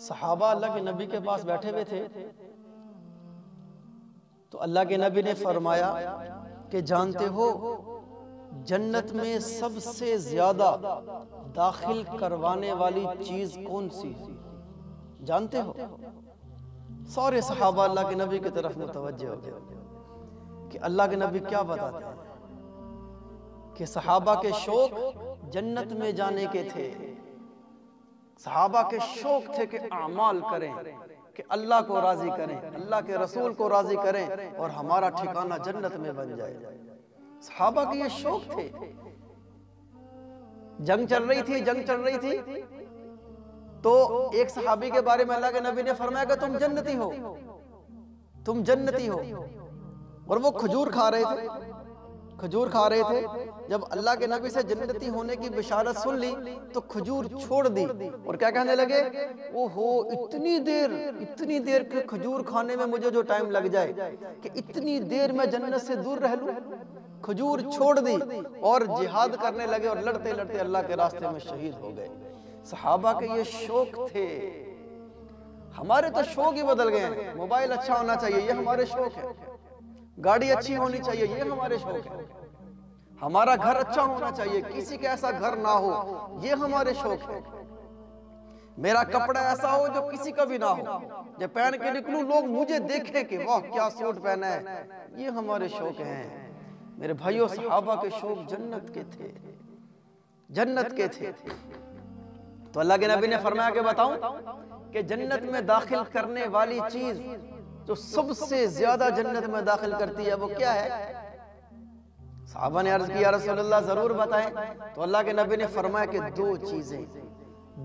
صحابہ اللہ کے نبی کے پاس بیٹھے ہوئے تھے تو اللہ کے نبی نے فرمایا کہ جانتے ہو جنت میں سب سے زیادہ داخل کروانے والی چیز کون سی ہے؟ جانتے ہو؟ سارے صحابہ اللہ کے نبی کی طرف متوجہ ہو گئے کہ اللہ کے نبی کیا بتاتے ہیں کہ صحابہ کے شوق جنت میں جانے کے تھے، صحابہ کے شوق تھے کہ اعمال کریں، کہ اللہ کو راضی کریں، اللہ کے رسول کو راضی کریں اور ہمارا ٹھکانہ جنت میں بن جائے۔ صحابہ کے یہ شوق تھے۔ جنگ چل رہی تھی تو ایک صحابی کے بارے میں اللہ کے نبی نے فرمایا کہ تم جنتی ہو، اور وہ کھجور کھا رہے تھے۔ جب اللہ کے نبی سے جنتی ہونے کی بشارت سن لی تو کھجور چھوڑ دی اور کیا کہنے لگے، اتنی دیر کے کھجور کھانے میں مجھے جو ٹائم لگ جائے کہ اتنی دیر میں جنت سے دور رہ لوں۔ کھجور چھوڑ دی اور جہاد کرنے لگے اور لڑتے لڑتے اللہ کے راستے میں شہید ہو گئے۔ صحابہ کے یہ شوق تھے۔ ہمارے تو شوق ہی بدل گئے ہیں۔ موبائل اچھا ہونا چاہیے، یہ ہمارے شوق ہے۔ گاڑی اچھی ہونی چاہیے، یہ ہمارے شوق ہے۔ ہمارا گھر اچھا ہونا چاہیے، کسی کا ایسا گھر نہ ہو، یہ ہمارے شوق ہے۔ میرا کپڑا ایسا ہو جو کسی کا بھی نہ ہو، جب پہن کے نکلوں لوگ مجھے دیکھیں کہ واہ کیا سوٹ پہنا ہے، یہ ہمارے شوق ہیں۔ میرے بھائیوں، صحابہ کے شوق جنت کے تھے۔ تو اللہ کے نبی نے فرمایا کہ بتاؤں کہ جنت میں داخل کرنے والی چیز جو سب سے زیادہ جنت میں داخل کرتی ہے وہ کیا ہے؟ صحابہ نے عرض کی یا رسول اللہ ضرور بتائیں۔ تو اللہ کے نبی نے فرمایا کہ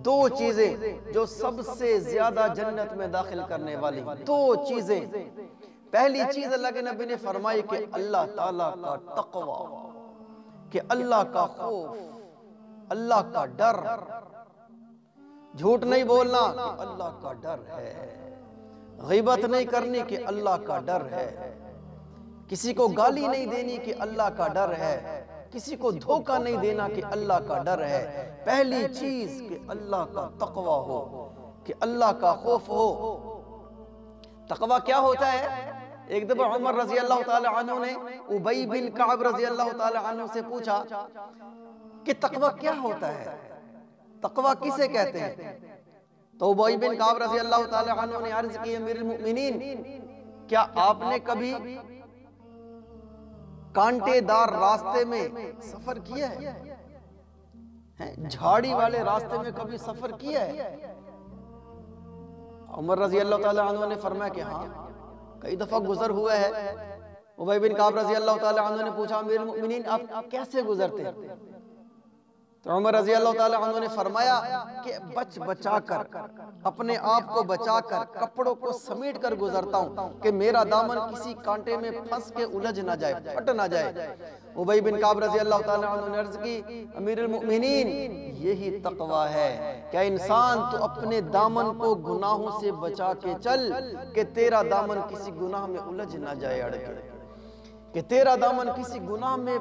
دو چیزیں جو سب سے زیادہ جنت میں داخل کرنے والی، دو چیزیں۔ پہلی چیز اللہ کے نبی نے فرمائی کہ اللہ تعالیٰ کا تقوی، کہ اللہ کا خوف، اللہ کا ڈر۔ جھوٹ نہیں بولنا کہ اللہ کا ڈر ہے، غیبت نہیں کرنی کہ اللہ کا ڈر ہے، کسی کو گالی نہیں دینی کہ اللہ کا ڈر ہے، کسی کو دھوکہ نہیں دینا کہ اللہ کا ڈر ہے۔ پہلی چیز کہ اللہ کا تقوی ہو، کہ اللہ کا خوف ہو۔ تقوی کیا ہوتا ہے؟ ایک دفعہ عمر رضی اللہ تعالی عنہ نے ابی بن کعب رضی اللہ تعالی عنہ سے پوچھا کہ تقوی کیا ہوتا ہے، تقوی کسے کہتے ہیں؟ تو ابی بن کعب رضی اللہ تعالی عنہ نے عرض کی امیر المؤمنین، کیا آپ نے کبھی کانٹے دار راستے میں سفر کیا ہے؟ جھاڑی والے راستے میں کبھی سفر کیا ہے؟ عمر رضی اللہ تعالی عنہ نے فرمایا کہ ہاں، کئی دفعہ گزر ہوا ہے۔ ابی بن کعب رضی اللہ تعالی عنہ نے پوچھا امیر المؤمنین آپ کیسے گزرتے ہیں؟ تو عمر رضی اللہ تعالی عنہ نے فرمایا کہ بچا کر، اپنے آپ کو بچا کر، کپڑوں کو سمیٹ کر گزرتا ہوں کہ میرا دامن کسی کانٹے میں پھنس کے الجھ نہ جائے، پھٹ نہ جائے۔ ابی بن کعب رضی اللہ تعالی عنہ نے عرض کی امیر المؤمنین یہی تقوی ہے کہ انسان تو اپنے دامن کو گناہوں سے بچا کے چل کہ تیرا دامن کسی گناہ میں الجھ نہ جائے، اڑ کے، کہ تیرا دامن کسی گناہ میں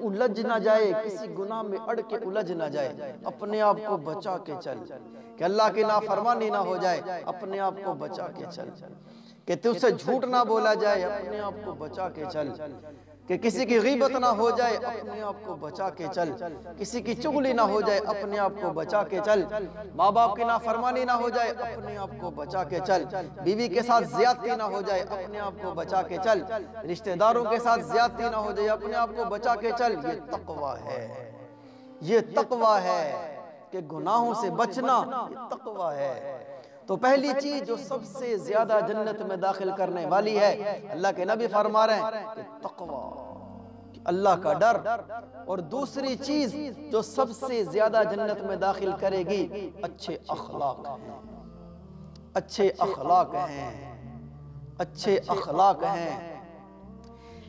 الجھ نہ جائے، کسی گناہ میں اڑ کے الجھ نہ جائے، اپنے آپ کو بچا کے چل، کہ اللہ کی نافرمانی نہ ہو جائے، اپنے آپ کو بچا کے چل، کہ تجھ سے جھوٹ نہ بولا جائے، اپنے آپ کو بچا کے چل، کہ کسی کی غیبت نہ ہو جائے، اپنے آپ کو بچا کے چل، کسی کی چغلی نہ ہو جائے، اپنے آپ کو بچا کے چل، ماں باپ کی نافرمانی نہ ہو جائے، اپنے آپ کو بچا کے چل، بیوی کے ساتھ زیادتی نہ ہو جائے، اپنے آپ کو بچا کے چل، رشتہ داروں کے ساتھ زیادتی نہ ہو جائے، اپنے آپ کو بچا کے چل۔ یہ تقوی ہے، یہ تقوی ہے کہ گناہوں سے بچنا، یہ تقوی ہے۔ تو پہلی چیز جو سب سے زیادہ جنت میں داخل کرنے والی ہے، اللہ کے نبی فرما رہے ہیں کہ تقوی، اللہ کا ڈر۔ اور دوسری چیز جو سب سے زیادہ جنت میں داخل کرے گی، اچھے اخلاق ہیں، اچھے اخلاق ہیں، اچھے اخلاق ہیں۔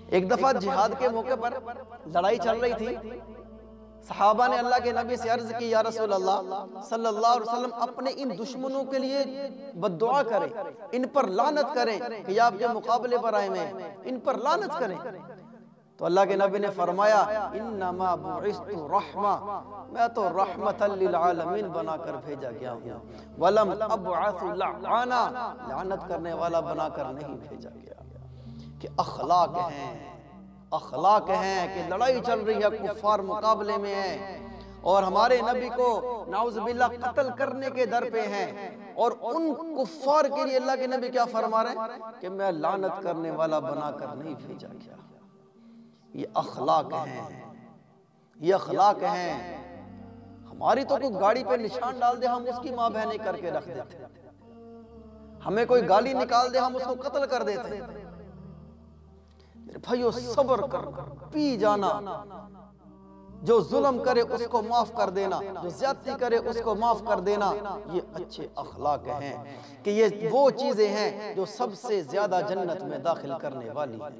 ایک دفعہ جہاد کے موقع پر لڑائی چل رہی تھی، صحابہ نے اللہ کے نبی سے عرض کی یا رسول اللہ صلی اللہ علیہ وسلم اپنے ان دشمنوں کے لیے بد دعا کریں، ان پر لعنت کریں کہ یہ آپ کے مقابلے پر آئے ہیں، ان پر لعنت کریں۔ تو اللہ کے نبی نے فرمایا انما بعثت رحمہ، میں تو رحمت للعالمین بنا کر بھیجا گیا ہوں، ولم ابعث لعانا، لعنت کرنے والا بنا کر نہیں بھیجا گیا۔ کہ اخلاق ہیں کہ لڑائی چل رہی ہے، کفار مقابلے میں ہیں اور ہمارے نبی کو نعوذ باللہ قتل کرنے کے در پہ ہیں، اور ان کفار کے لیے اللہ کے نبی کیا فرما رہے ہیں کہ میں لعنت کرنے والا بنا کر نہیں بھیجا گیا۔ یہ اخلاق ہیں۔ ہماری تو کوئی گاڑی پہ نشان ڈال دے ہم اس کی ماں بہنیں کر کے رکھ دیتے، ہمیں کوئی گالی نکال دے ہم اس کو قتل کر دیتے۔ بھائیو صبر کرنا، پی جانا، جو ظلم کرے اس کو معاف کر دینا، جو زیادتی کرے اس کو معاف کر دینا، یہ اچھے اخلاق ہیں کہ یہ وہ چیزیں ہیں جو سب سے زیادہ جنت میں داخل کرنے والی ہیں۔